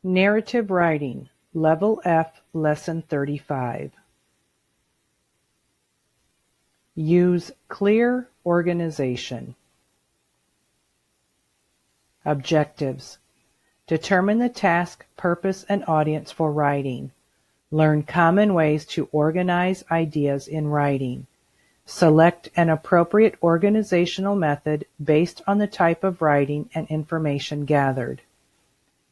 Narrative Writing, Level F, Lesson 35. Use Clear Organization. Objectives. Determine the task, purpose, and audience for writing. Learn common ways to organize ideas in writing. Select an appropriate organizational method based on the type of writing and information gathered.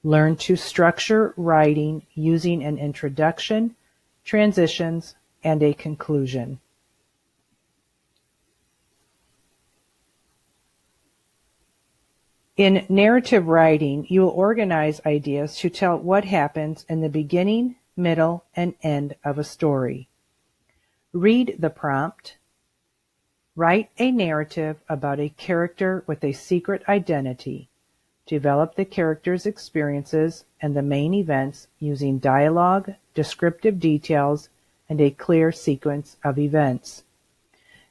Learn to structure writing using an introduction, transitions, and a conclusion. In narrative writing, you will organize ideas to tell what happens in the beginning, middle, and end of a story. Read the prompt. Write a narrative about a character with a secret identity. Develop the character's experiences and the main events using dialogue, descriptive details, and a clear sequence of events.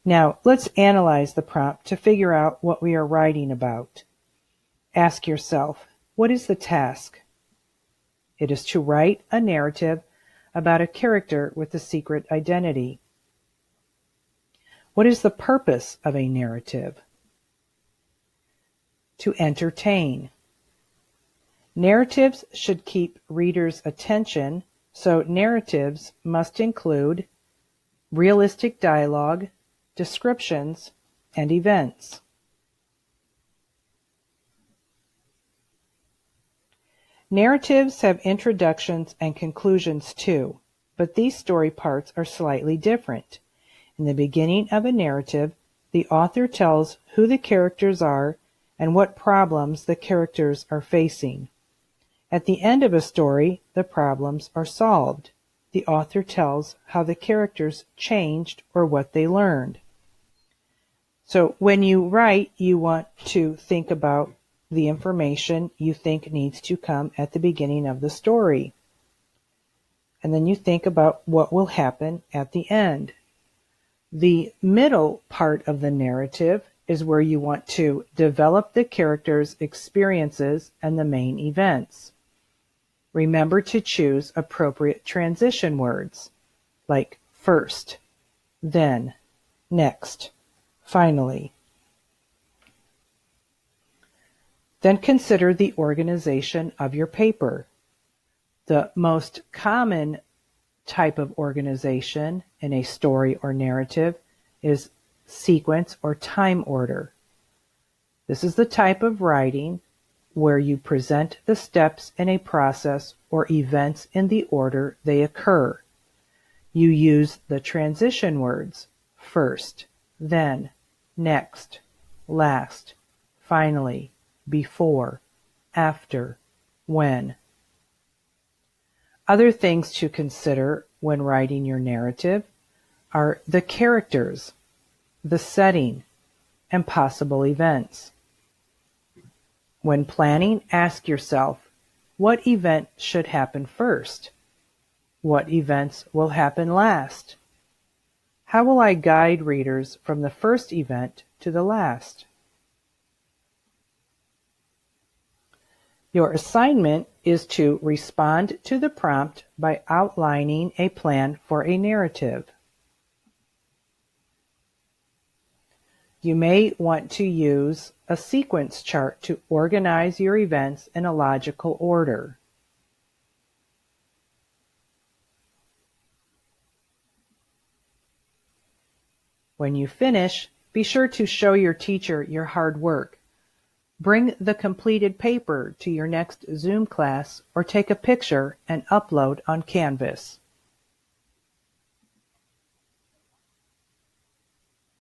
Now, let's analyze the prompt to figure out what we are writing about. Ask yourself, what is the task? It is to write a narrative about a character with a secret identity. What is the purpose of a narrative? To entertain. Narratives should keep readers' attention, so narratives must include realistic dialogue, descriptions, and events. Narratives have introductions and conclusions too, but these story parts are slightly different. In the beginning of a narrative, the author tells who the characters are and what problems the characters are facing. At the end of a story, the problems are solved. The author tells how the characters changed or what they learned. So when you write, you want to think about the information you think needs to come at the beginning of the story. And then you think about what will happen at the end. The middle part of the narrative is where you want to develop the character's experiences and the main events. Remember to choose appropriate transition words, like first, then, next, finally. Then consider the organization of your paper. The most common type of organization in a story or narrative is sequence or time order. This is the type of writing where you present the steps in a process or events in the order they occur. You use the transition words first, then, next, last, finally, before, after, when. Other things to consider when writing your narrative are the characters, the setting, and possible events. When planning, ask yourself, what event should happen first? What events will happen last? How will I guide readers from the first event to the last? Your assignment is to respond to the prompt by outlining a plan for a narrative. You may want to use a sequence chart to organize your events in a logical order. When you finish, be sure to show your teacher your hard work. Bring the completed paper to your next Zoom class or take a picture and upload on Canvas.